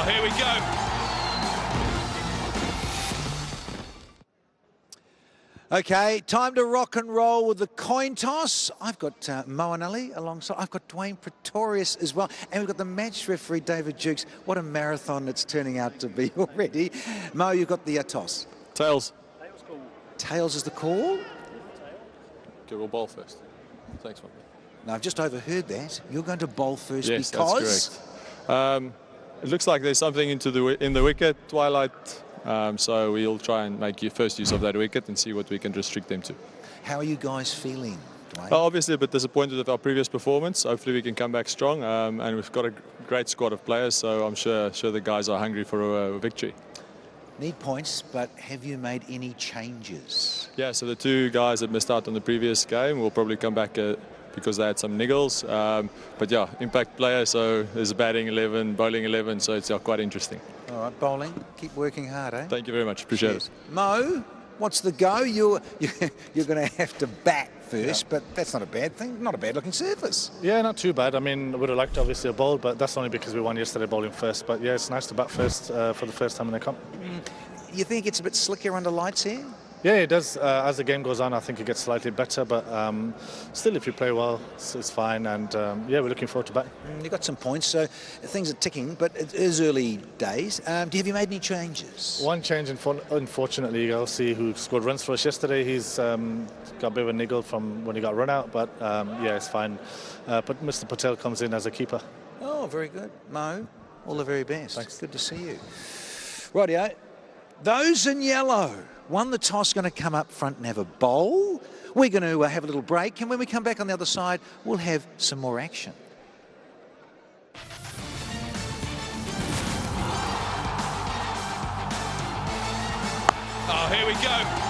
here we go. Okay, time to rock and roll with the coin toss. I've got Moeen Ali alongside. I've got Dwayne Pretorius as well. And we've got the match referee, David Jukes. What a marathon it's turning out to be already. Mo, you've got the toss. Tails. Tails is the call? Okay, we'll bowl first. Thanks, man. No, I've just overheard that. You're going to bowl first yes, because... that's correct. It looks like there's something in the wicket, twilight. So we'll try and make first use of that wicket and see what we can restrict them to. How are you guys feeling, Dwayne? Obviously a bit disappointed with our previous performance. Hopefully we can come back strong, and we've got a great squad of players, so I'm sure the guys are hungry for a victory. Need points, but have you made any changes? Yeah, so the two guys that missed out on the previous game will probably come back because they had some niggles. But yeah, impact player, so there's a batting 11, bowling 11, so it's quite interesting. All right, bowling. Keep working hard, eh? Thank you very much. Appreciate it. Mo, what's the go? You're going to have to bat first, but that's not a bad thing. Not a bad-looking surface. Yeah, not too bad. I mean, I would have liked obviously a bowl, but that's only because we won yesterday bowling first. But yeah, it's nice to bat first for the first time in the comp. You think it's a bit slicker under lights here? Yeah, it does. As the game goes on, I think it gets slightly better, but still, if you play well, it's fine. And yeah, we're looking forward to batting. You got some points, so things are ticking, but it is early days. Have you made any changes? One change, unfortunately, you'll see who scored runs for us yesterday. He's got a bit of a niggle from when he got run out, but yeah, it's fine. But Mr. Patel comes in as a keeper. Oh, very good. Mo, all the very best. Thanks. Good to see you. Rightio. Those in yellow won the toss, going to come up front and have a bowl. We're going to have a little break, and when we come back on the other side, we'll have some more action. Oh, here we go.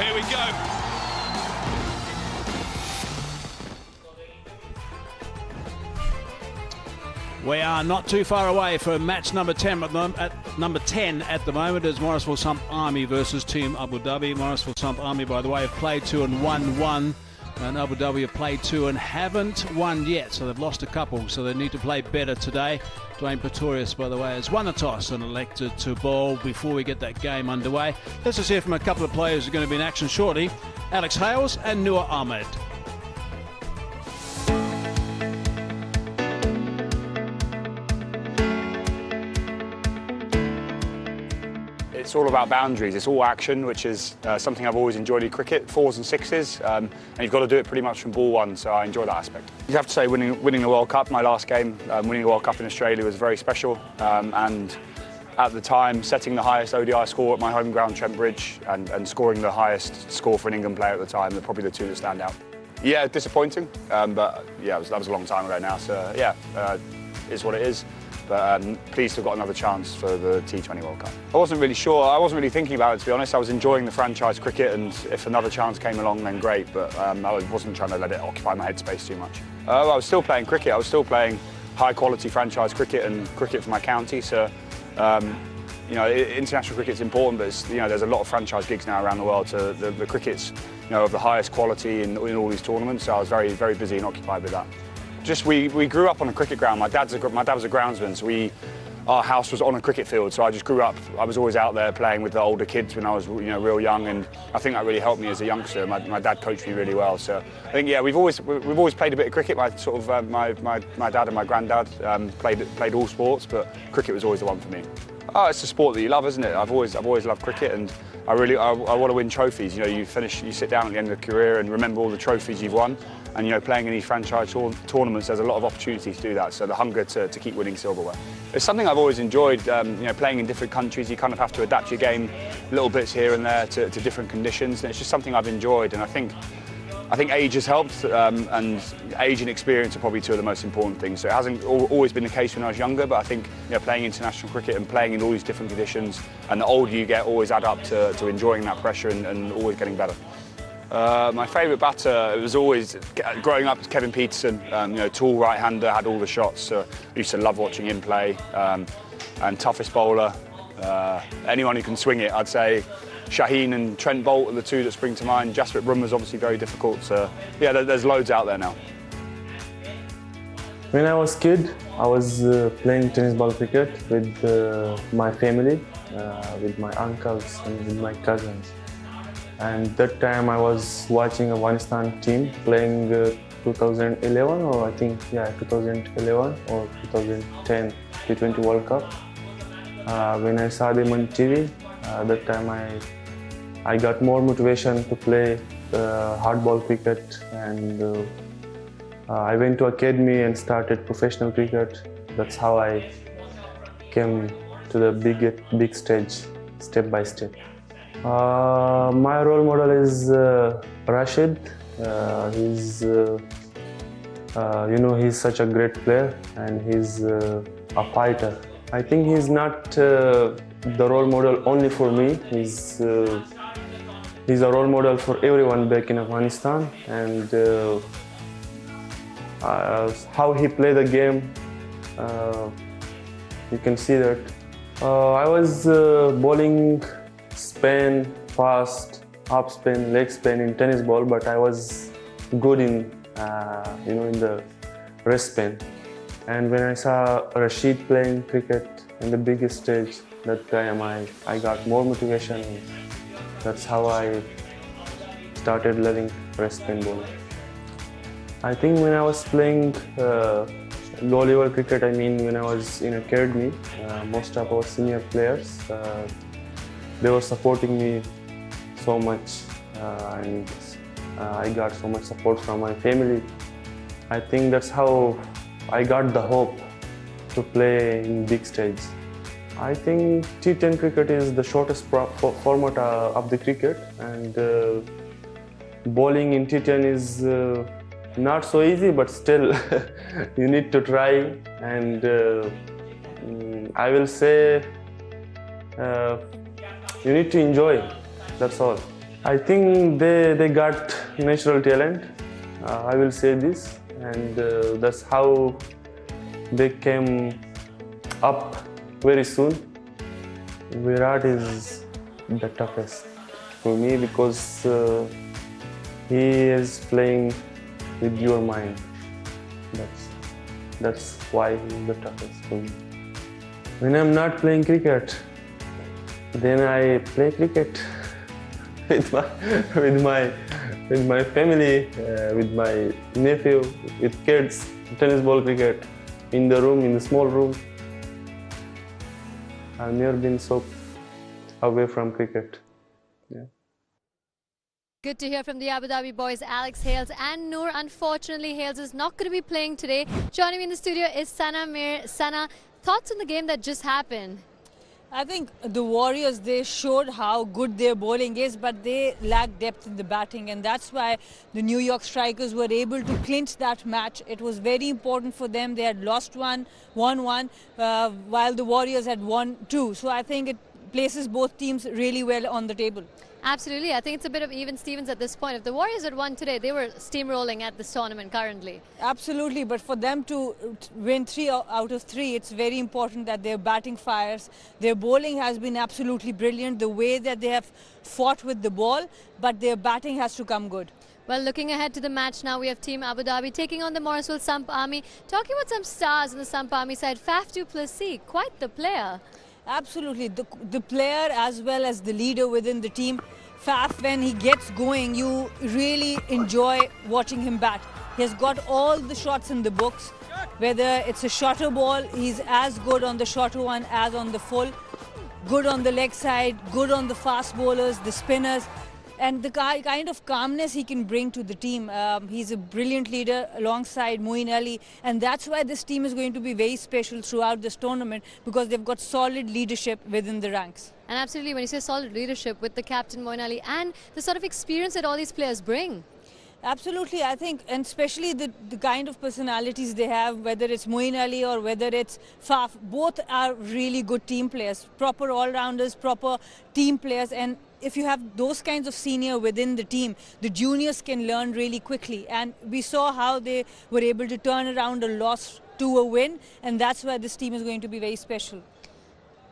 here we go. We are not too far away from match number 10 at number 10 at the moment as Morriswille Sump Army versus Team Abu Dhabi. Morrisville Sump Army, by the way, have played 2 and won 1, and Abu Dhabi have played 2 and haven't won yet, so they've lost a couple, so they need to play better today. Dwayne Pretorius, by the way, has won the toss and elected to bowl before we get that game underway. Let's just hear from a couple of players who are going to be in action shortly, Alex Hales and Noor Ahmed. It's all about boundaries. It's all action, which is something I've always enjoyed in cricket, 4s and 6s, and you've got to do it pretty much from ball 1, so I enjoy that aspect. You have to say winning the World Cup, my last game, winning the World Cup in Australia was very special, and at the time, setting the highest ODI score at my home ground, Trent Bridge, and scoring the highest score for an England player at the time, they're probably the 2 that stand out. Yeah, disappointing, but yeah, that was a long time ago now, so yeah, it's what it is. But pleased to have got another chance for the T20 World Cup. I wasn't really sure, I wasn't really thinking about it, to be honest. I was enjoying the franchise cricket, and if another chance came along, then great, but I wasn't trying to let it occupy my headspace too much. I was still playing cricket. I was still playing high-quality franchise cricket and cricket for my county, so you know, international cricket's important, but you know, there's a lot of franchise gigs now around the world, so the cricket's, you know, of the highest quality in all these tournaments, so I was very, very busy and occupied with that. Just we grew up on a cricket ground. My dad was a groundsman, so our house was on a cricket field. So I just grew up. I was always out there playing with the older kids when I was, you know, real young, and I think that really helped me as a youngster. My dad coached me really well. So I think, yeah, we've always played a bit of cricket. My dad and my granddad played all sports, but cricket was always the one for me. Oh, it's a sport that you love, isn't it? I've always loved cricket, and I want to win trophies. You know, you sit down at the end of the career and remember all the trophies you've won. And, you know, playing in these franchise tournaments, there's a lot of opportunity to do that, so the hunger to keep winning silverware. It's something I've always enjoyed, you know, playing in different countries. You kind of have to adapt your game little bits here and there to different conditions, and it's just something I've enjoyed, and I think age has helped, and age and experience are probably 2 of the most important things. So it hasn't always been the case when I was younger, but I think, you know, playing international cricket and playing in all these different conditions, and the older you get, always add up to enjoying that pressure and always getting better. My favourite batter, it was always, growing up, was Kevin Peterson. You know, tall right-hander, had all the shots, so I used to love watching him play. And toughest bowler, anyone who can swing it, I'd say Shaheen and Trent Bolt are the 2 that spring to mind. Jasprit Bumrah's obviously very difficult, so yeah, there's loads out there now. When I was a kid, I was playing tennis ball cricket with my family, with my uncles and with my cousins. And that time I was watching Afghanistan team playing 2011, or I think, yeah, 2011 or 2010 T20 World Cup. When I saw them on TV, that time I got more motivation to play hardball cricket, and I went to academy and started professional cricket. That's how I came to the big stage, step by step. My role model is Rashid. He's, you know, he's such a great player, and he's a fighter. I think he's not the role model only for me. He's a role model for everyone back in Afghanistan, and how he played the game, you can see that. I was bowling spin, fast, up spin, leg spin in tennis ball, but I was good in, you know, in the wrist spin. And when I saw Rashid playing cricket in the biggest stage, that time I got more motivation. That's how I started loving wrist spin bowling. I think when I was playing low-level cricket, I mean when I was in academy, most of our senior players, they were supporting me so much, and I got so much support from my family. I think that's how I got the hope to play in big stage. I think T10 cricket is the shortest format of the cricket, and bowling in T10 is not so easy, but still you need to try, and I will say you need to enjoy, that's all. I think they got natural talent. I will say this, and that's how they came up very soon. Virat is the toughest for me because he is playing with your mind. That's why he's the toughest for me. When I'm not playing cricket, then I play cricket with my family, with my nephew, with kids, tennis ball cricket, in the room, in the small room. I've never been so away from cricket. Yeah. Good to hear from the Abu Dhabi boys, Alex Hales and Noor. Unfortunately, Hales is not going to be playing today. Joining me in the studio is Sana Mir. Sana, thoughts on the game that just happened? I think the Warriors, they showed how good their bowling is, but they lack depth in the batting, and that's why the New York Strikers were able to clinch that match. It was very important for them. They had lost one, won one, while the Warriors had won two. So I think it places both teams really well on the table. Absolutely. I think it's a bit of even Stevens at this point. If the Warriors had won today, they were steamrolling at this tournament currently. Absolutely. But for them to win 3 out of 3, it's very important that their batting fires. Their bowling has been absolutely brilliant, the way that they have fought with the ball, but their batting has to come good. Well, looking ahead to the match now, we have Team Abu Dhabi taking on the Morriswille Samp Army. Talking about some stars on the Samp Army side, Faf du Plessis, quite the player. Absolutely, the player as well as the leader within the team. Faf, when he gets going, you really enjoy watching him bat. He has got all the shots in the books. Whether it's a shorter ball, he's as good on the shorter one as on the full. Good on the leg side, good on the fast bowlers, the spinners. And the kind of calmness he can bring to the team. He's a brilliant leader alongside Moeen Ali, and that's why this team is going to be very special throughout this tournament, because they've got solid leadership within the ranks. And absolutely, when you say solid leadership with the captain Moeen Ali and the sort of experience that all these players bring. Absolutely, I think, and especially the kind of personalities they have, whether it's Moeen Ali or whether it's Faf, both are really good team players, proper all-rounders, proper team players. And if you have those kinds of senior within the team, the juniors can learn really quickly. And we saw how they were able to turn around a loss to a win, and that's why this team is going to be very special.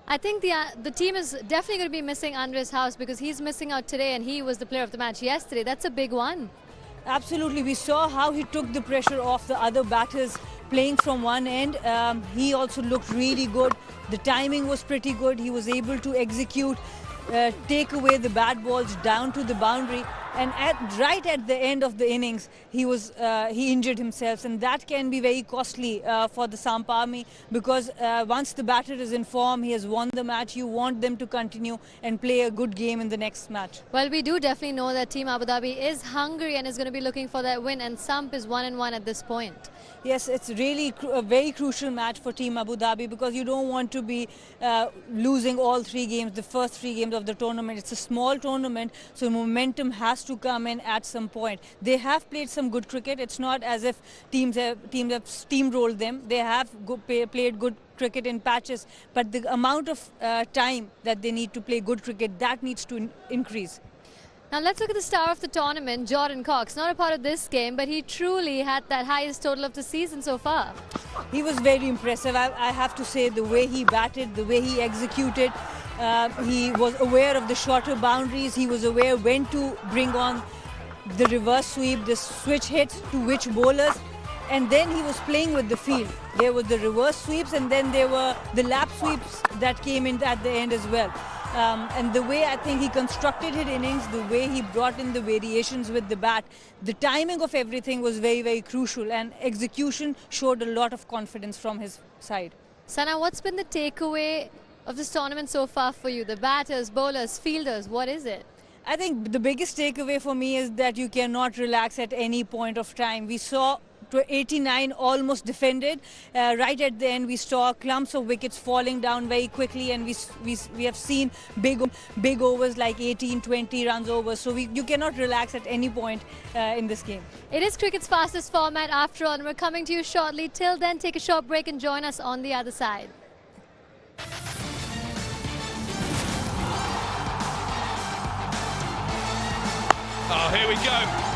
I think the team is definitely going to be missing Andres House, because he's missing out today and he was the player of the match yesterday. That's a big one. Absolutely, we saw how he took the pressure off the other batters playing from one end. He also looked really good. The timing was pretty good. He was able to execute, take away the bad balls down to the boundary, and right at the end of the innings he injured himself, and that can be very costly for the Samp Army, because once the batter is in form, he has won the match, you want them to continue and play a good game in the next match. Well, we do definitely know that Team Abu Dhabi is hungry and is going to be looking for that win, and Samp is 1-1 at this point. Yes, it's really a very crucial match for Team Abu Dhabi, because you don't want to be losing all 3 games, the first 3 games of the tournament. It's a small tournament, so momentum has to come in at some point. They have played some good cricket. It's not as if teams have steamrolled them. They have played good cricket in patches, but the amount of time that they need to play good cricket, that needs to increase. Now let's look at the star of the tournament, Jordan Cox. Not a part of this game, but he truly had that highest total of the season so far. He was very impressive. I have to say, the way he batted, the way he executed, he was aware of the shorter boundaries. He was aware when to bring on the reverse sweep, the switch hits to which bowlers. And then he was playing with the field. There were the reverse sweeps, and then there were the lap sweeps that came in at the end as well. And the way I think he constructed his innings, the way he brought in the variations with the bat, the timing of everything was very, very crucial, and execution showed a lot of confidence from his side. Sana, what's been the takeaway of this tournament so far for you? The batters, bowlers, fielders, what is it? I think the biggest takeaway for me is that you cannot relax at any point of time. We saw 89 almost defended. Right at the end, we saw clumps of wickets falling down very quickly, and we have seen big overs like 18, 20 runs over. So you cannot relax at any point in this game. It is cricket's fastest format after all, and we're coming to you shortly. Till then, take a short break and join us on the other side. Oh, here we go.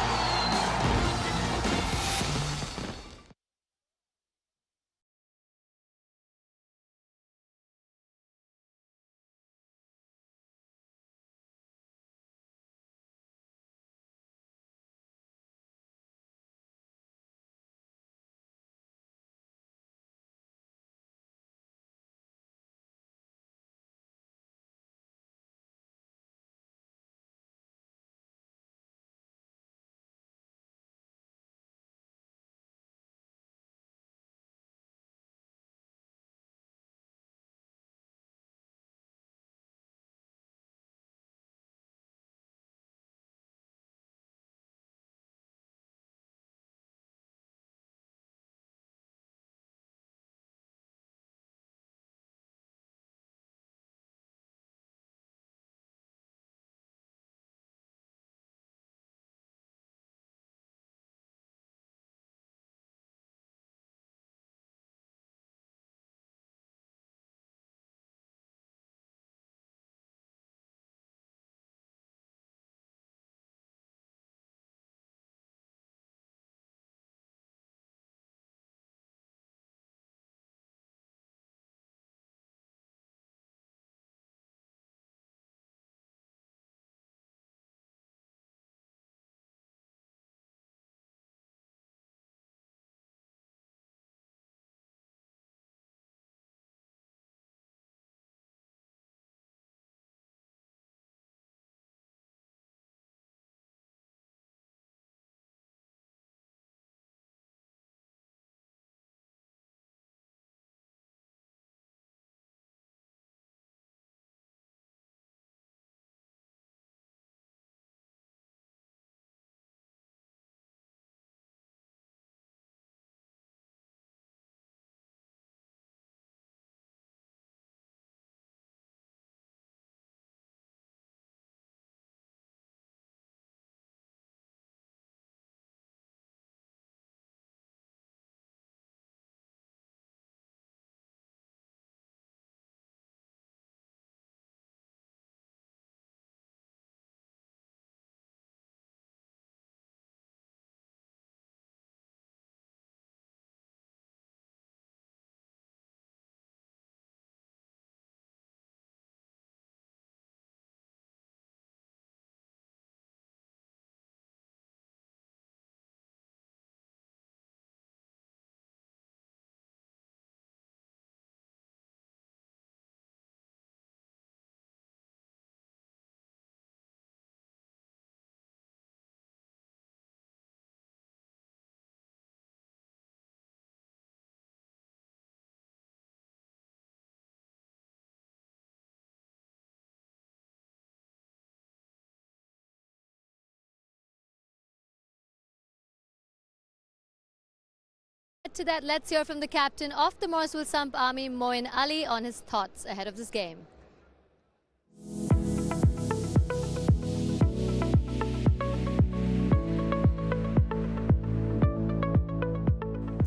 To that, let's hear from the captain of the Morriswille Samp Army, Moeen Ali, on his thoughts ahead of this game.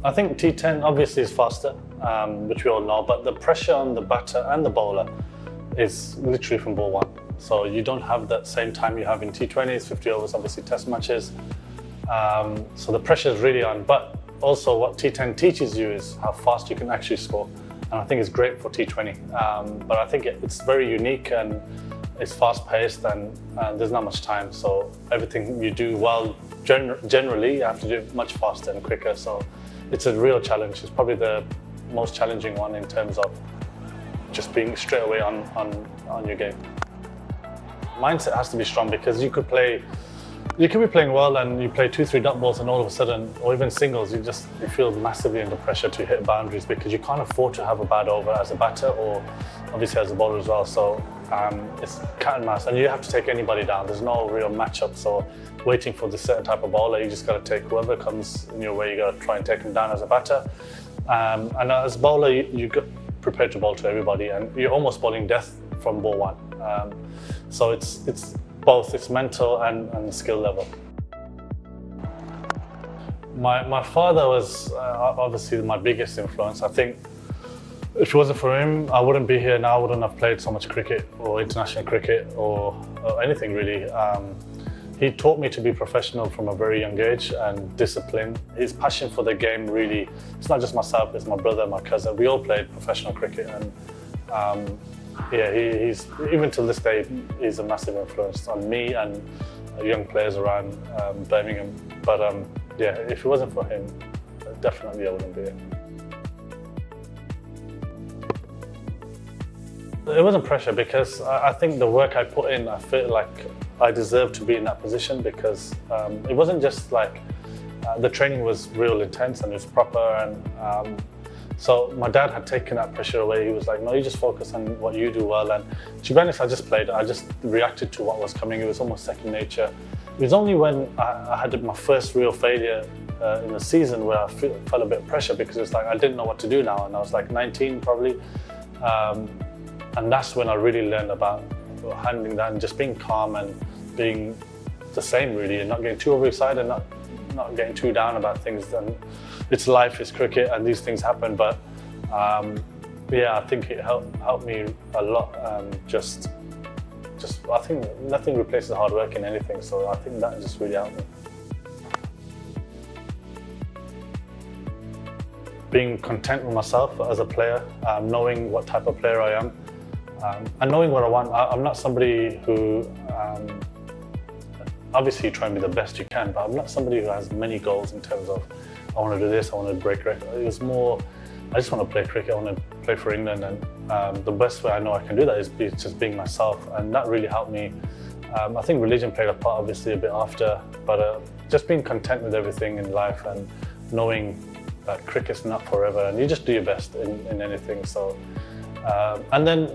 I think T10 obviously is faster, which we all know, but the pressure on the batter and the bowler is literally from ball one. So you don't have that same time you have in T20s, 50 overs, obviously test matches. So the pressure is really on, but also what T10 teaches you is how fast you can actually score. And I think it's great for T20. But I think it's very unique and it's fast paced and there's not much time. So everything you do well, generally you have to do it much faster and quicker. So it's a real challenge. It's probably the most challenging one in terms of just being straight away on your game. Mindset has to be strong because you could be playing well and you play 2-3 dot balls and all of a sudden, or even singles, you feel massively under pressure to hit boundaries because you can't afford to have a bad over as a batter or obviously as a bowler as well. So it's cat and mouse and you have to take anybody down. There's no real matchup. So waiting for the certain type of bowler, you just got to take whoever comes in your way. You got to try and take them down as a batter. And as a bowler, you get prepared to bowl to everybody and you're almost bowling death from ball one. So it's both, it's mental and skill level. My father was obviously my biggest influence. I think if it wasn't for him, I wouldn't be here now. I wouldn't have played so much cricket or international cricket or anything really. He taught me to be professional from a very young age and discipline. His passion for the game really, it's not just myself, it's my brother, my cousin. We all played professional cricket, and yeah, he's, even till this day, he's a massive influence on me and young players around Birmingham. But yeah, if it wasn't for him, definitely I wouldn't be here. It wasn't pressure, because I think the work I put in, I feel like I deserve to be in that position, because it wasn't just like the training was real intense and it was proper, and so my dad had taken that pressure away. He was like, no, you just focus on what you do well. And to be honest, I just played. I just reacted to what was coming. It was almost second nature. It was only when I had my first real failure in the season where I felt a bit of pressure, because it's like I didn't know what to do now, and I was like 19 probably. And that's when I really learned about handling that and just being calm and being the same really, and not getting too overexcited and not getting too down about things. And it's life, it's cricket, and these things happen. But yeah, I think it helped me a lot. Just I think nothing replaces hard work in anything. So I think that just really helped me. Being content with myself as a player, knowing what type of player I am, and knowing what I want. I'm not somebody who, obviously you try and be the best you can, but I'm not somebody who has many goals in terms of, I want to do this, I want to break record. It was more, I just want to play cricket, I want to play for England, and the best way I know I can do that is just being myself, and that really helped me. I think religion played a part obviously a bit after, but just being content with everything in life and knowing that cricket's not forever, and you just do your best in anything. So, and then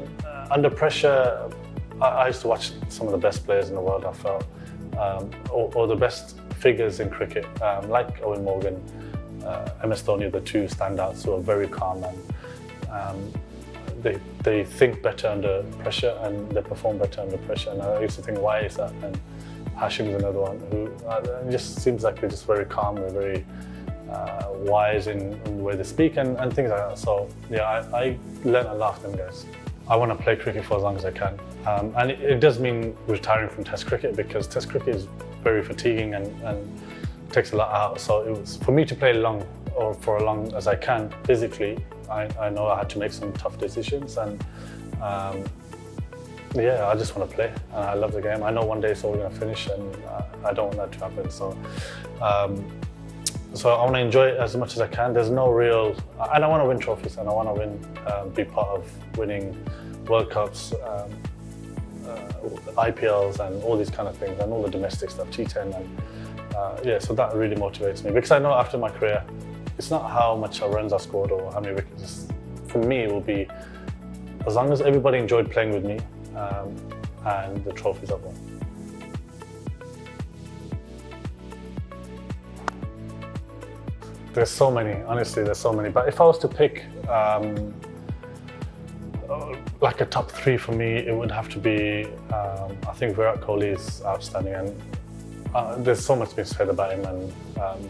under pressure, I used to watch some of the best players in the world, I felt, or the best figures in cricket, like Owen Morgan, MS Dhoni, the two standouts who are very calm, and they think better under pressure and they perform better under pressure. And I used to think, why is that? And Hashim's another one who just seems like they're just very calm, they're very wise in the way they speak and things like that. So yeah, I learned a lot from them guys. I want to play cricket for as long as I can, and it does mean retiring from Test cricket, because Test cricket is very fatiguing and takes a lot out. So it was, for me to play long, or for as long as I can physically, I know I had to make some tough decisions, and yeah, I just want to play, and I love the game. I know one day it's all going to finish, and I don't want that to happen. So so I want to enjoy it as much as I can. There's no real, and I want to win trophies, and I want to win, be part of winning World Cups, IPLs, and all these kind of things, and all the domestic stuff, T10, and yeah, so that really motivates me, because I know after my career, it's not how much runs I scored or how many wickets. For me, it will be as long as everybody enjoyed playing with me, and the trophies I've won. There's so many, honestly, there's so many. But if I was to pick like a top three for me, it would have to be, I think Virat Kohli is outstanding, and there's so much been said about him, and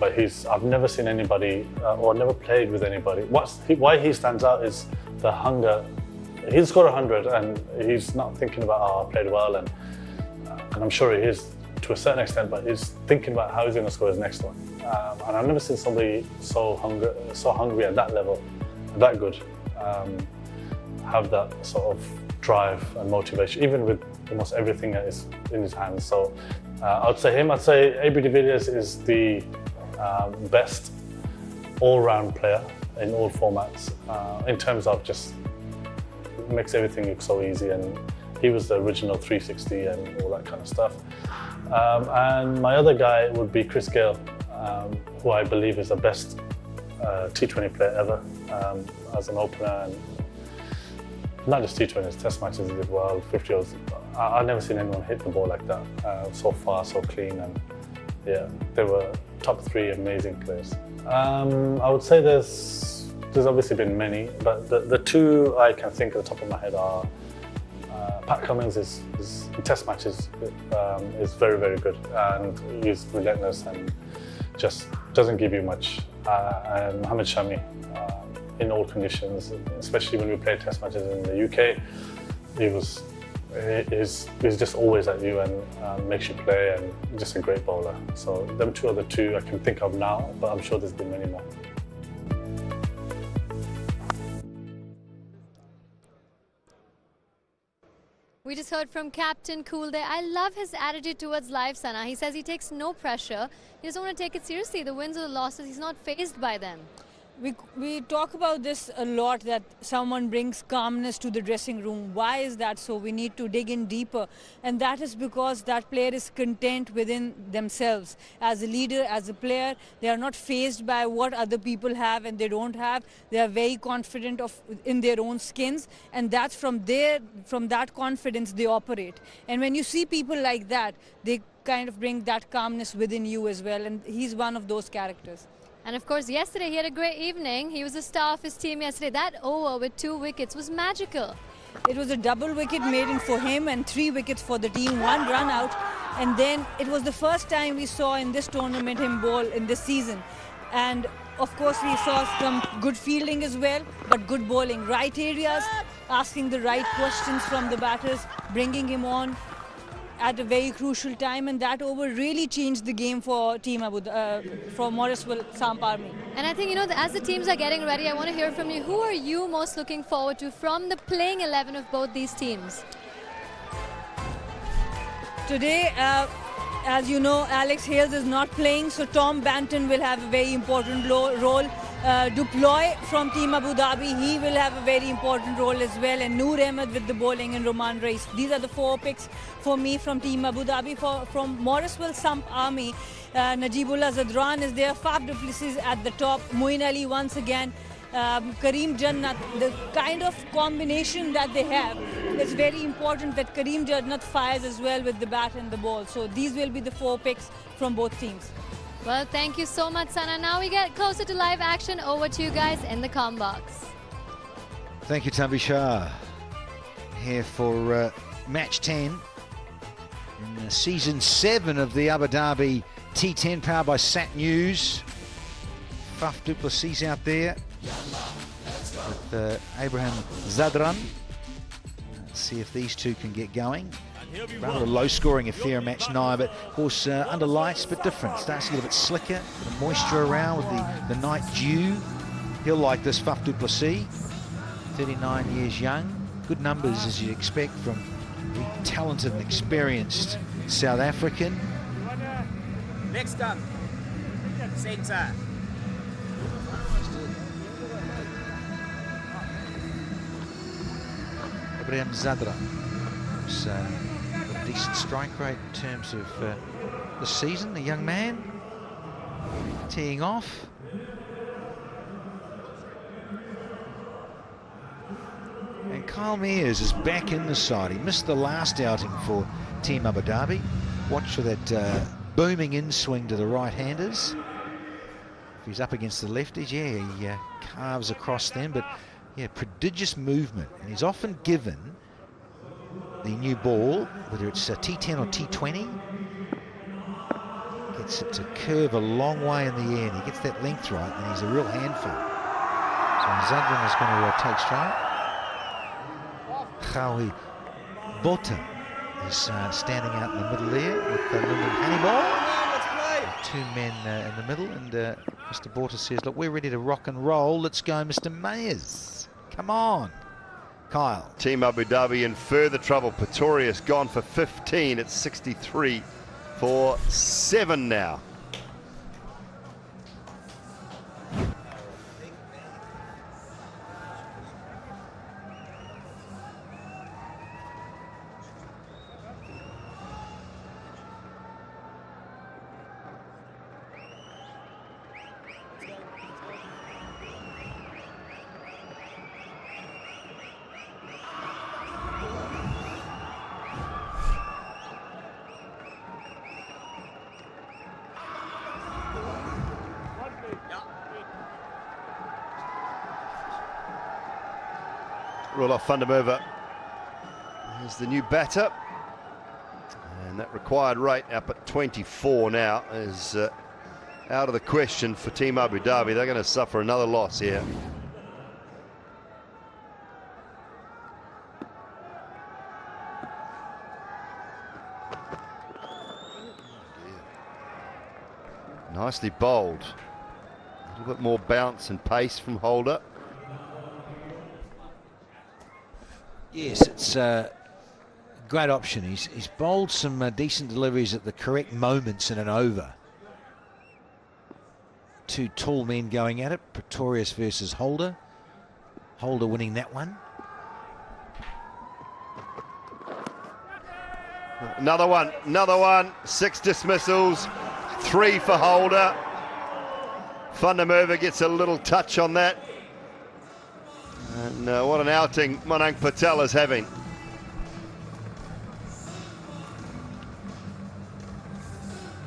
but I've never seen anybody, or never played with anybody. Why he stands out is the hunger. He'll score 100 and he's not thinking about, oh, I played well, and I'm sure he is to a certain extent, but he's thinking about how he's going to score his next one. And I've never seen somebody so hungry at that level, that good, have that sort of drive and motivation, even with almost everything that is in his hands. So I'd say him. I'd say AB de Villiers is the best all-round player in all formats, in terms of just makes everything look so easy, and he was the original 360 and all that kind of stuff. And my other guy would be Chris Gayle, who I believe is the best T20 player ever, as an opener, and not just T20s, Test matches he did well, 50 overs. I've never seen anyone hit the ball like that, so far, so clean, and yeah, they were top three amazing players. I would say there's obviously been many, but the two I can think at the top of my head are Pat Cummins is in Test matches is very, very good, and he's relentless and just doesn't give you much. And Mohammad Shami, in all conditions, especially when we played Test matches in the UK, he was He's just always at you and makes you play, and just a great bowler. So them two are the two I can think of now, but I'm sure there's been many more. We just heard from Captain Cool there. I love his attitude towards life, Sana. He says he takes no pressure. He doesn't want to take it seriously. The wins or the losses, he's not fazed by them. We talk about this a lot, that someone brings calmness to the dressing room. Why is that so? We need to dig in deeper. And that is because that player is content within themselves. As a leader, as a player, they are not fazed by what other people have and they don't have. They are very confident in their own skins. And that's from that confidence they operate. And when you see people like that, they kind of bring that calmness within you as well. And he's one of those characters. And of course, yesterday he had a great evening. He was the star of his team yesterday. That over with 2 wickets was magical. It was a double wicket made in for him and 3 wickets for the team, 1 run out. And then it was the first time we saw in this tournament him bowl in this season. And of course, we saw some good fielding as well, but good bowling. Right areas, asking the right questions from the batters, bringing him on at a very crucial time, and that over really changed the game for for Morriswille Samp Army. And I think, you know, as the teams are getting ready, I want to hear from you. Who are you most looking forward to from the playing 11 of both these teams? Today, as you know, Alex Hales is not playing, so Tom Banton will have a very important role. Duploy from Team Abu Dhabi, he will have a very important role as well, and Noor Ahmed with the bowling and Roman Reis. These are the 4 picks for me from Team Abu Dhabi. From Morriswille Samp Army, Najibullah Zadran is there, Faf du Plessis at the top, Moeen Ali once again, Kareem Jannat. The kind of combination that they have, it's very important that Kareem Jannat fires as well with the bat and the ball. So these will be the 4 picks from both teams. Well, thank you so much, Sana. Now we get closer to live action. Over to you guys in the comm box. Thank you, Tanvi Shah. Here for match 10 in season 7 of the Abu Dhabi T10, powered by Sat News. Faf du Plessis out there with Abraham Zadran. Let's see if these two can get going. Rather a low-scoring affair in match 9, but of course under lights a bit different. Starts to get a bit slicker, a bit of moisture around with the night dew. He'll like this, Faf du Plessis, 39 years young. Good numbers as you'd expect from the talented and experienced South African. Next up, centre. Abraham Zadra. A decent strike rate in terms of the season. The young man teeing off. And Kyle Mears is back in the side. He missed the last outing for Team Abu Dhabi. Watch for that booming in swing to the right-handers. If he's up against the lefties, yeah, he carves across them, but yeah, prodigious movement. And he's often given the new ball, whether it's a T10 or T20, gets it to curve a long way in the air, and he gets that length right, and he's a real handful. So Zadran is going to take strike. Khawi Bota is standing out in the middle there with Lyndon Hannibal. 2 men in the middle, and Mr. Bota says, look, we're ready to rock and roll. Let's go, Mr. Mayers. Come on. Kyle. Team Abu Dhabi in further trouble. Pretorius gone for 15 at 63 for 7 now. Roelof van der Merwe is the new batter, and that required rate up at 24 now is out of the question for Team Abu Dhabi. They're going to suffer another loss here. nicely bowled. A little bit more bounce and pace from Holder. Yes, it's a great option. He's bowled some decent deliveries at the correct moments in an over. Two tall men going at it, Pretorius versus Holder. Holder winning that one. Another one. 6 dismissals, 3 for Holder. Fundamerva gets a little touch on that. And what an outing Moeen Patel is having.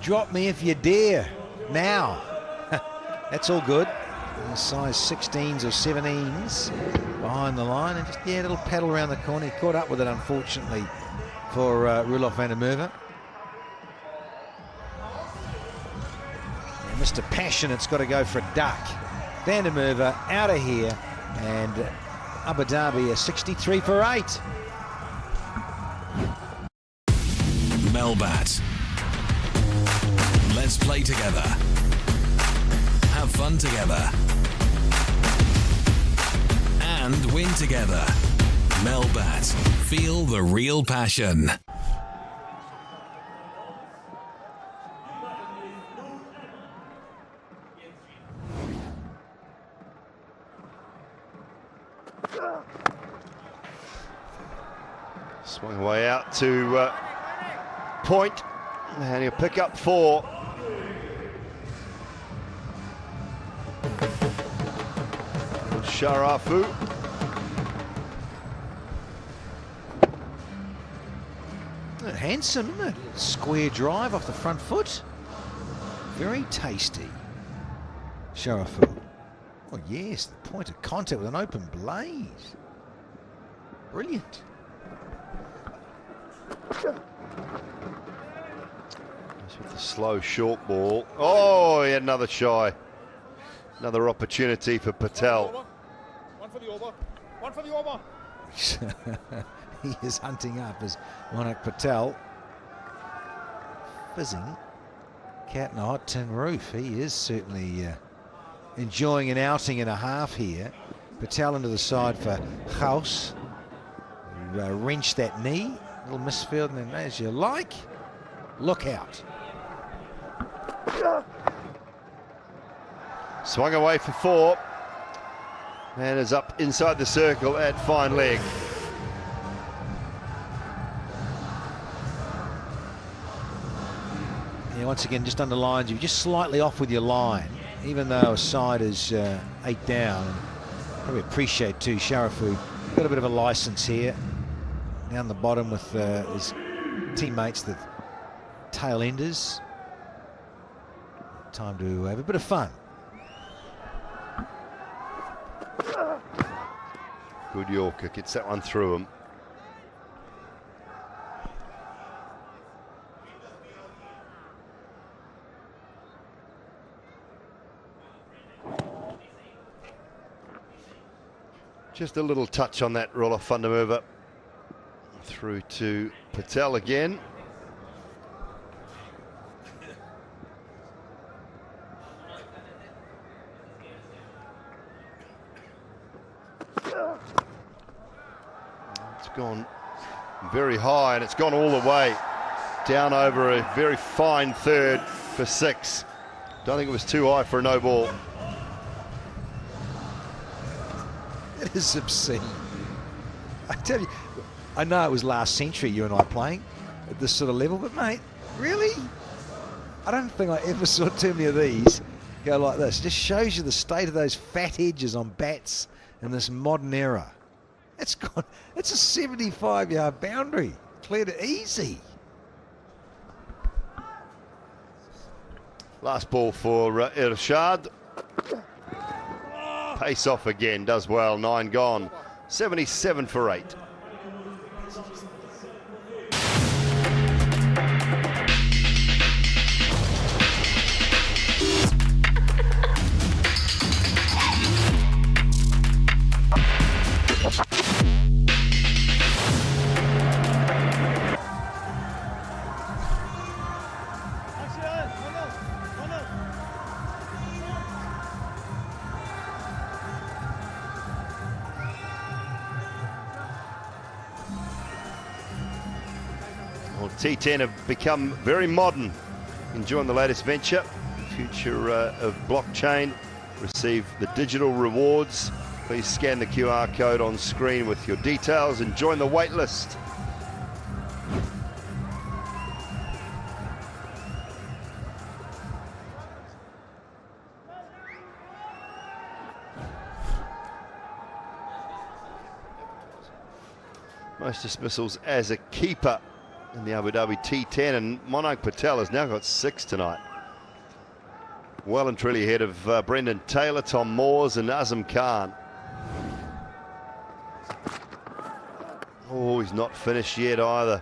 Drop me if you dare. Now. That's all good. Size 16s or 17s behind the line. And just, yeah, a little paddle around the corner. He caught up with it, unfortunately, for Roelof van der Merwe. Yeah, Mr. Passionate's got to go for a duck. Van der Merwe out of here. And Abu Dhabi a 63 for 8. Melbat. Let's play together. Have fun together. And win together. Melbat. Feel the real passion. Swung away out to point, and he'll pick up 4. Sharafu. Handsome, isn't it? Square drive off the front foot. Very tasty. Sharafu. Oh yes, the point of contact with an open blaze. Brilliant. With the slow short ball. Oh, he had another shy. Another opportunity for Patel. One for the over. One for the over. He is hunting up as Moeen Patel. Fizzing. Cat in a hot tin roof. He is certainly enjoying an outing and a half here. Patel into the side for Gauss. Wrenched that knee. Little misfield, and then as you like, look out. Swung away for 4. And is up inside the circle at fine leg. Yeah, once again, just underlines you just slightly off with your line, even though a side is 8 down. Probably appreciate too, Sharafu got a bit of a license here. Down the bottom with his teammates, the tail enders. Time to have a bit of fun. Good Yorker, gets that one through him. Just a little touch on that Roelof van der Merwe. Through to Patel again. It's gone very high, and it's gone all the way down over a very fine third for 6. Don't think it was too high for a no ball. It is obscene. I tell you, I know it was last century you and I playing at this sort of level, but mate, really? I don't think I ever saw too many of these go like this. It just shows you the state of those fat edges on bats in this modern era. It's a 75-yard boundary, cleared it easy. Last ball for Irshad. Pace off again, does well, 9 gone. 77 for 8. Well, T10 have become very modern, enjoying the latest venture. Future of blockchain. Receive the digital rewards. Please scan the QR code on screen with your details and join the wait list. Most dismissals as a keeper in the Abu Dhabi T10, and Moeen Patel has now got 6 tonight. Well and truly ahead of Brendan Taylor, Tom Moores and Azam Khan. Oh, he's not finished yet either.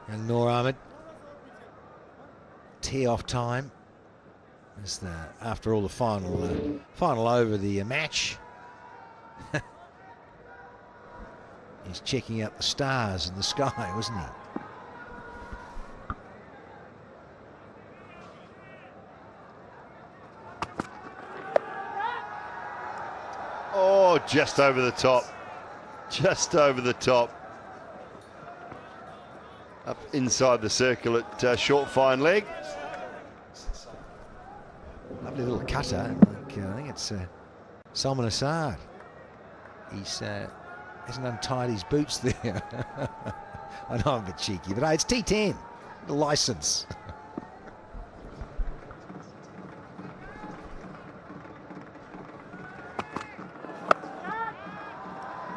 And Noor Ahmed, tee off time. As after all the final over of the match. He's checking out the stars in the sky, wasn't he? Oh, just over the top. Just over the top. Up inside the circle at short fine leg. Lovely little cutter. I think it's Salman Assad. He's hasn't untied his boots there. I know I'm a bit cheeky, but it's T10, the license.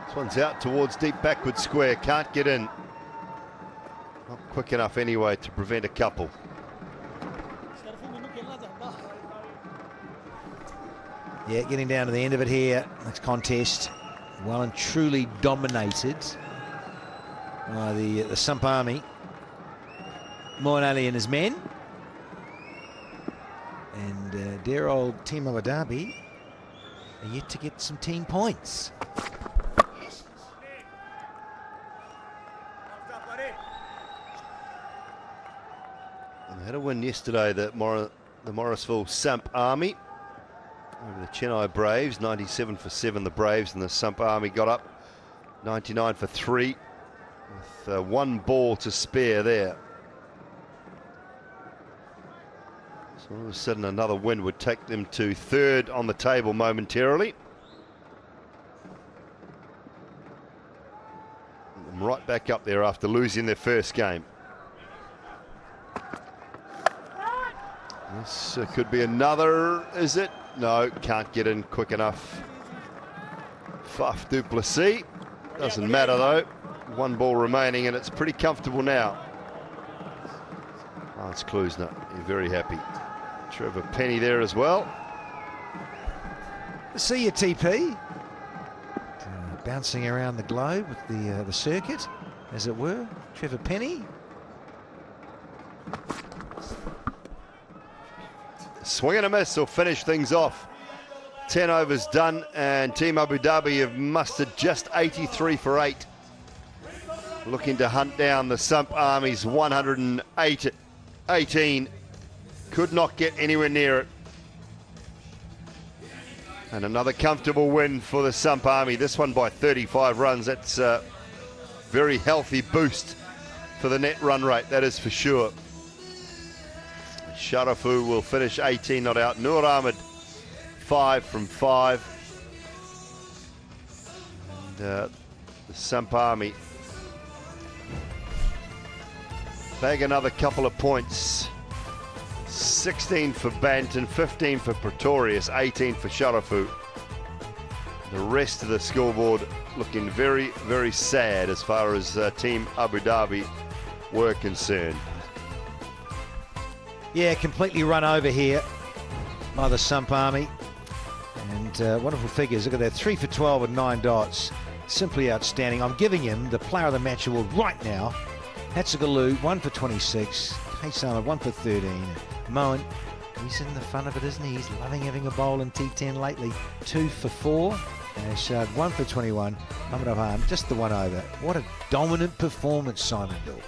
This one's out towards deep backward square. Can't get in. Not quick enough anyway to prevent a couple. Yeah, getting down to the end of it here. Next contest, well and truly dominated by the Sump Army. Moeen Ali and his men. And dear old Team Abu Dhabi are yet to get some team points. They had a win yesterday, the Morrisville Samp Army over the Chennai Braves, 97 for 7 the Braves, and the Samp Army got up 99 for 3 with 1 ball to spare there. So all of a sudden another win would take them to 3rd on the table momentarily. And right back up there after losing their first game. This could be another, is it? No, can't get in quick enough. Faf du Plessis. Doesn't matter though. 1 ball remaining and it's pretty comfortable now. Oh, it's Klusner. You're very happy. Trevor Penny there as well. See you, TP. Bouncing around the globe with the circuit, as it were. Trevor Penny. Swing and a miss will finish things off. 10 overs done, and Team Abu Dhabi have mustered just 83 for 8. Looking to hunt down the Sump Army's 118. Could not get anywhere near it. And another comfortable win for the Sump Army. This one by 35 runs. That's a very healthy boost for the net run rate, that is for sure. Sharafu will finish 18 not out. Noor Ahmed 5 from 5. And the Sump Army bag another couple of points. 16 for Banton, 15 for Pretorius, 18 for Sharafu. The rest of the scoreboard looking very, very sad as far as Team Abu Dhabi were concerned. Yeah, completely run over here by the Sump Army. And wonderful figures. Look at that, 3 for 12 with 9 dots. Simply outstanding. I'm giving him the player of the match award right now. Hatzigalu, 1 for 26. Kaysama, 1 for 13. Moeen, he's in the fun of it, isn't he? He's loving having a bowl in T10 lately. 2 for 4. Shard, 1 for 21. Muhammad Afan, just the 1 over. What a dominant performance, Simon Bill.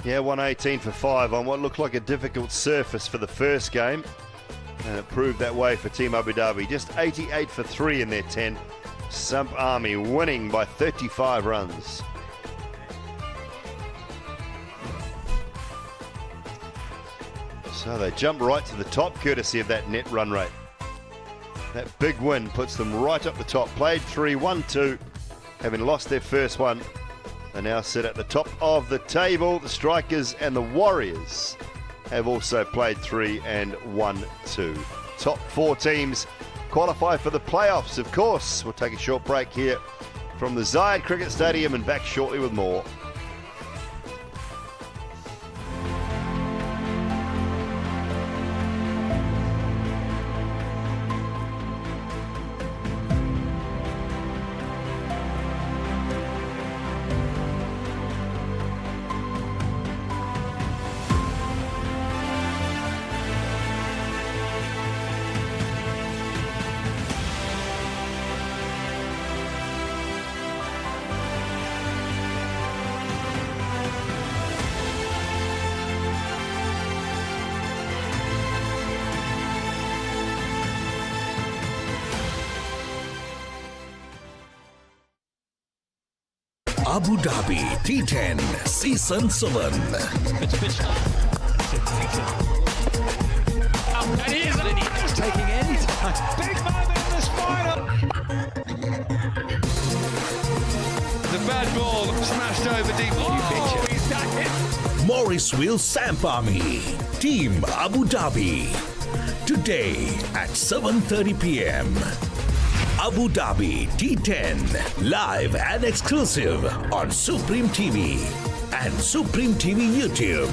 Yeah, 118 for 5 on what looked like a difficult surface for the first game. And it proved that way for Team Abu Dhabi. Just 88 for 3 in their 10. Samp Army winning by 35 runs. So they jump right to the top courtesy of that net run rate. That big win puts them right up the top. Played 3, 1-2, having lost their first one. They now sit at the top of the table. The Strikers and the Warriors have also played 3 and 1-2. Top 4 teams qualify for the playoffs, of course. We'll take a short break here from the Zayed Cricket Stadium and back shortly with more. Abu Dhabi T10 Season 7. And he is taking any time. Big moment in this final. The bad ball smashed over deep. Oh, he's done it. Morriswille Samp Army Team Abu Dhabi. Today at 7:30 p.m. Abu Dhabi T10 live and exclusive on Supreme TV and Supreme TV YouTube.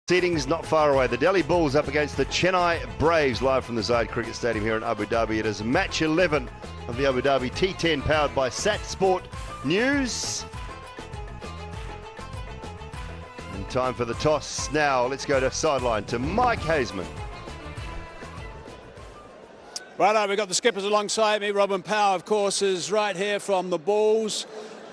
Seedings not far away. The Delhi Bulls up against the Chennai Braves, live from the Zayed Cricket Stadium here in Abu Dhabi. It is match 11 of the Abu Dhabi T10, powered by Sat Sport News. And time for the toss now. Let's go to sideline to Mike Hazeman. Righto, we've got the skippers alongside me. Robin Power, of course, is right here from the Bulls.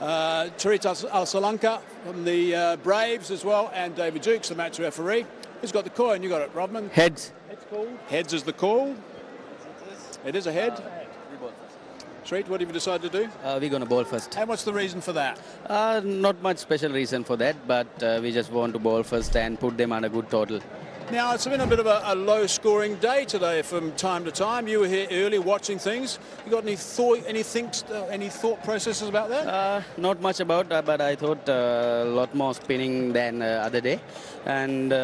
Taritas Al-Salanka from the Braves as well, and David Jukes, the match referee. Who's got the coin? You got it, Rodman. Heads. Heads is the call. It is a head. Treat, what have you decided to do? We're going to bowl first. And what's the reason for that? Not much special reason for that, but we just want to bowl first and put them on a good total. Now, it's been a bit of a low-scoring day today from time to time. You were here early watching things. You got any thought processes about that? Not much about, but I thought a lot more spinning than other day. And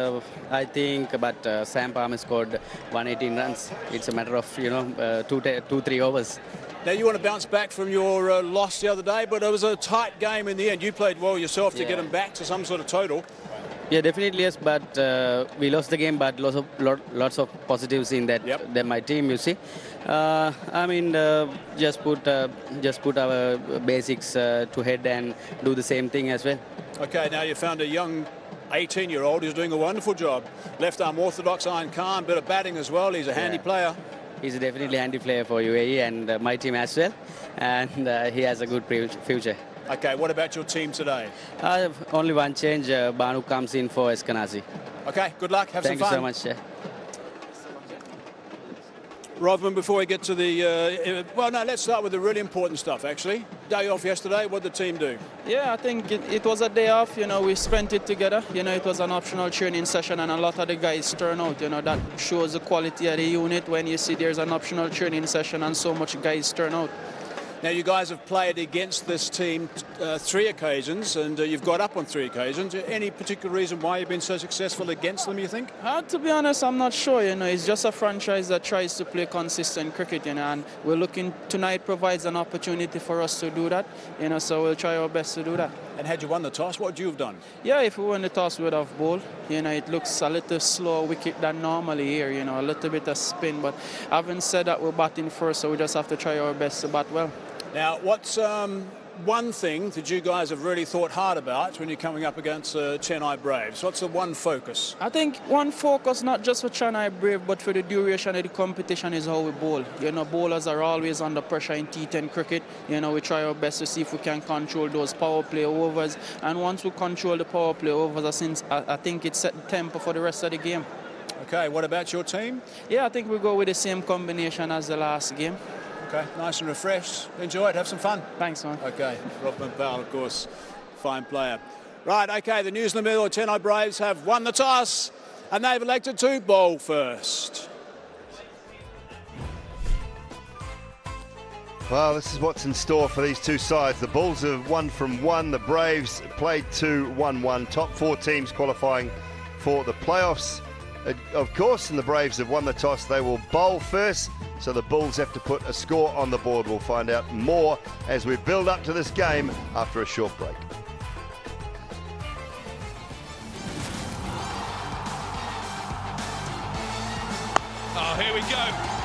I think, but Sam Palmer scored 118 runs. It's a matter of, 2-3 overs. Now, you want to bounce back from your loss the other day, but it was a tight game in the end. You played well yourself to get them back to some sort of total. Yeah, definitely yes, but we lost the game, but lots of positives in that. That my team, you see. I mean, just put our basics to head and do the same thing as well. Okay, now you found a young 18-year-old who's doing a wonderful job. Left arm orthodox, iron calm, bit of batting as well. He's a handy player. He's a definitely handy player for UAE and my team as well, and he has a good future. Okay, what about your team today? Only one change. Banu comes in for Eskenazi. Okay, good luck. Have some fun. Thank you so much. Rodman, before we get to the... well, no, let's start with the really important stuff, actually. Day off yesterday. What did the team do? Yeah, I think it was a day off. We spent it together. It was an optional training session and a lot of the guys turn out. That shows the quality of the unit when you see there's an optional training session and so much guys turn out. Now, you guys have played against this team 3 occasions, and you've got up on 3 occasions. Any particular reason why you've been so successful against them, you think? To be honest, I'm not sure. It's just a franchise that tries to play consistent cricket, and we're looking, tonight provides an opportunity for us to do that, so we'll try our best to do that. And had you won the toss, what would you have done? Yeah, if we won the toss, we would have bowled. It looks a little slower wicket than normally here, a little bit of spin, but having said that, we're batting first, so we just have to try our best to bat well. Now, what's one thing that you guys have really thought hard about when you're coming up against Chennai Braves? What's the one focus? I think one focus, not just for Chennai Brave, but for the duration of the competition, is how we bowl. Bowlers are always under pressure in T10 cricket. We try our best to see if we can control those power play overs. And once we control the power play overs, I think it set the tempo for the rest of the game. Okay, what about your team? Yeah, I think we go with the same combination as the last game. Okay, nice and refreshed. Enjoy it, have some fun. Thanks, man. Okay, Rodman Powell, of course, fine player. Right, okay, the New Zealand or Chennai Braves have won the toss, and they've elected to bowl first. Well, this is what's in store for these two sides. The Bulls have won from 1, the Braves played 2-1-1. Top 4 teams qualifying for the playoffs. Of course, and the Braves have won the toss. They will bowl first, so the Bulls have to put a score on the board. We'll find out more as we build up to this game after a short break. Oh, here we go.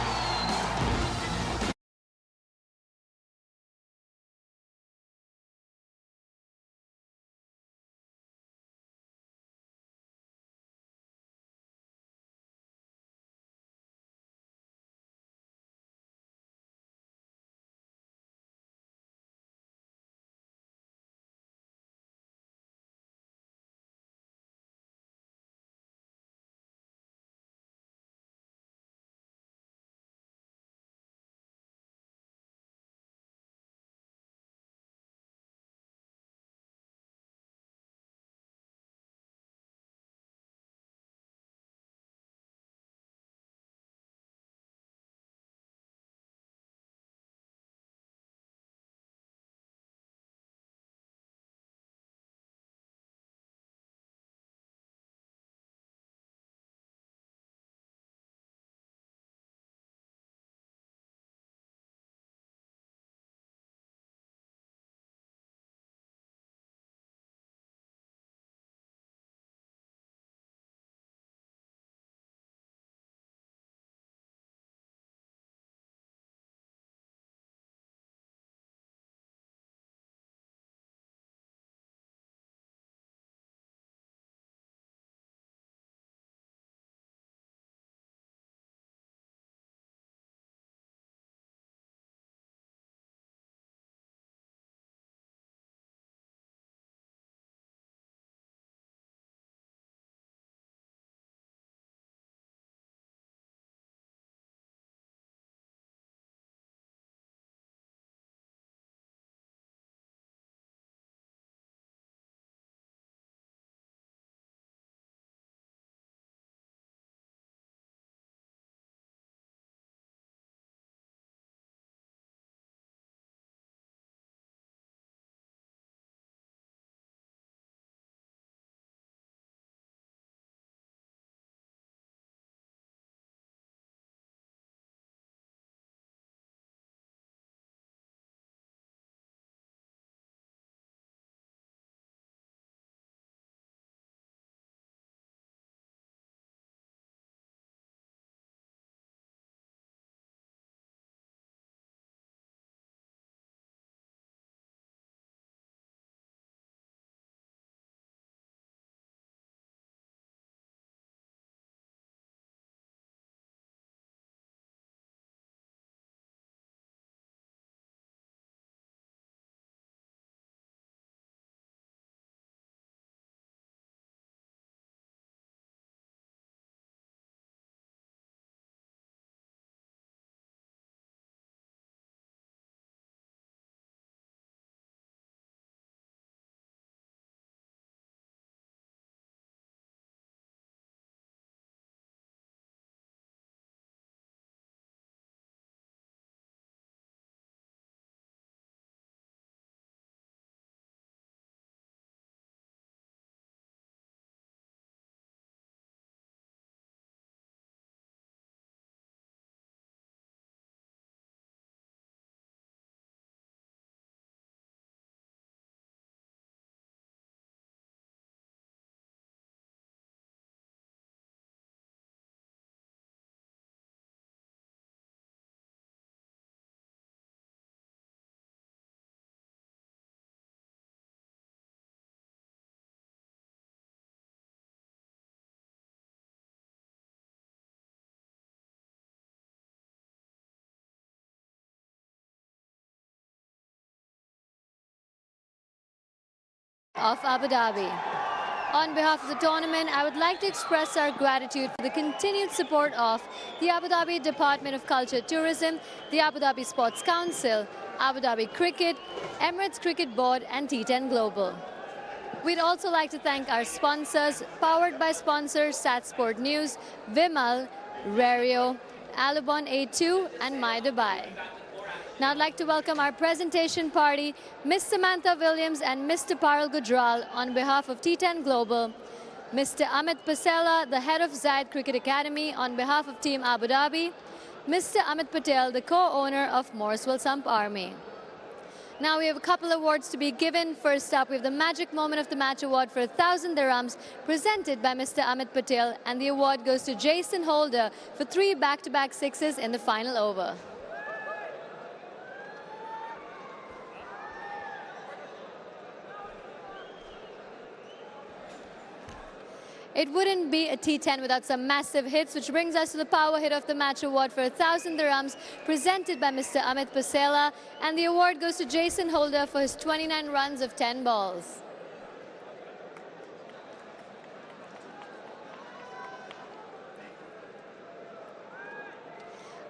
of Abu Dhabi. On behalf of the tournament, I would like to express our gratitude for the continued support of the Abu Dhabi Department of Culture Tourism, the Abu Dhabi Sports Council, Abu Dhabi Cricket, Emirates Cricket Board and T10 Global. We'd also like to thank our sponsors, powered by sponsors Sat Sport News, Vimal, Rario, Alabon A2 and My Dubai. Now I'd like to welcome our presentation party, Ms. Samantha Williams and Mr. Parul Gujral on behalf of T10 Global, Mr. Amit Pasela, the head of Zayed Cricket Academy on behalf of Team Abu Dhabi, Mr. Amit Patel, the co-owner of MORRISWILLE SAMP Army. Now we have a couple of awards to be given. First up, we have the Magic Moment of the Match Award for 1,000 dirhams presented by Mr. Amit Patel, and the award goes to Jason Holder for 3 back-to-back sixes in the final over. It wouldn't be a T10 without some massive hits, which brings us to the Power Hit of the Match Award for 1,000 dirhams presented by Mr. Amit Pasela, and the award goes to Jason Holder for his 29 runs of 10 balls.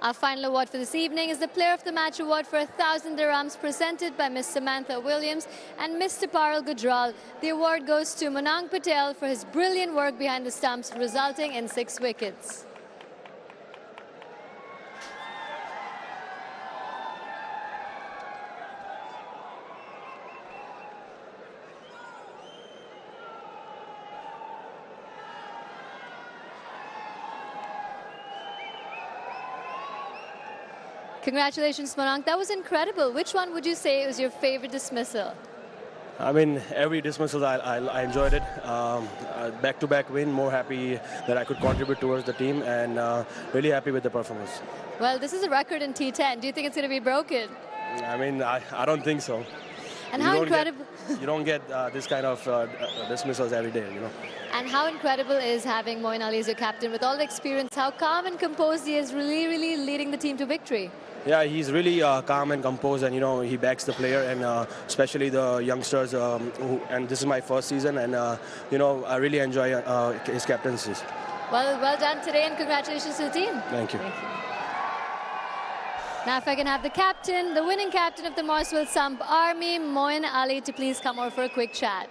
Our final award for this evening is the Player of the Match Award for 1,000 dirhams presented by Ms. Samantha Williams and Mr. Parul Gujral. The award goes to Moeen Patel for his brilliant work behind the stumps, resulting in 6 wickets. Congratulations, Moeen. That was incredible. Which one would you say was your favorite dismissal? I mean, every dismissal I enjoyed it. Back-to-back win, more happy that I could contribute towards the team, and really happy with the performance. Well, this is a record in T10. Do you think it's going to be broken? I mean, I don't think so. And how incredible... You don't get this kind of dismissals every day, you know. And how incredible is having Moeen Ali as your captain with all the experience, how calm and composed he is, really leading the team to victory. Yeah, he's really calm and composed, and you know, he backs the player, and especially the youngsters. And this is my first season, and you know, I really enjoy his captaincy. Well done today, and congratulations to the team. Thank you. Thank you. Now, if I can have the captain, the winning captain of the MORRISWILLE SAMP Army, Moeen Ali, to please come over for a quick chat.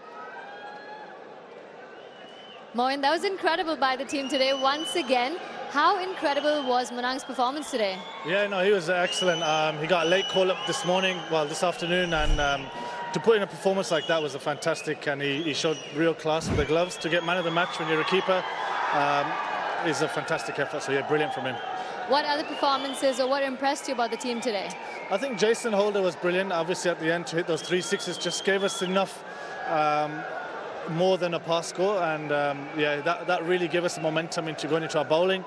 Moeen, that was incredible by the team today once again. How incredible was Moeen's performance today? Yeah, no, he was excellent. He got a late call-up this morning, well, this afternoon, and to put in a performance like that was fantastic, and he showed real class with the gloves. To get man of the match when you're a keeper is a fantastic effort, so yeah, brilliant from him. What other performances or what impressed you about the team today? I think Jason Holder was brilliant. Obviously, at the end, to hit those 3 sixes just gave us enough more than a pass score, and yeah, that really gave us the momentum into going into our bowling.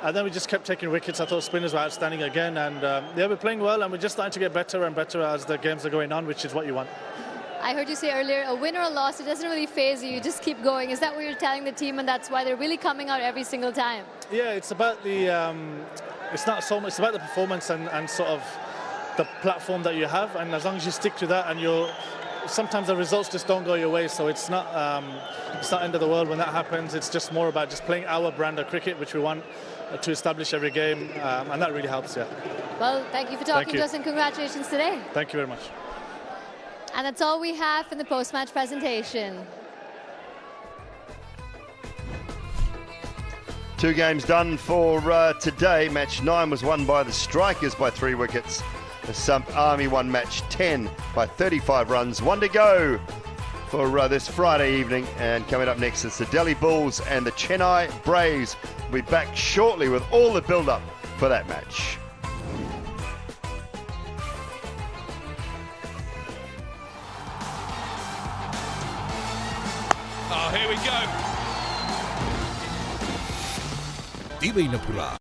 And then we just kept taking wickets. I thought spinners were outstanding again, and yeah, we're playing well, and we're just starting to get better and better as the games are going on, which is what you want. I heard you say earlier, a win or a loss, it doesn't really faze you, you just keep going. Is that what you're telling the team, and that's why they're really coming out every single time? Yeah, it's about the, it's not so much, it's about the performance and sort of the platform that you have, and as long as you stick to that, and you're, sometimes the results just don't go your way, so it's not end of the world when that happens. It's just more about just playing our brand of cricket, which we want to establish every game, and that really helps, yeah. Well, thank you for talking to us, and congratulations today. Thank you very much. And that's all we have in the post-match presentation. 2 games done for today. Match 9 was won by the Strikers by 3 wickets. The Samp Army won match 10 by 35 runs. 1 to go for this Friday evening. And coming up next is the Delhi Bulls and the Chennai Braves. We'll be back shortly with all the build-up for that match. Oh, here we go. Di Pura.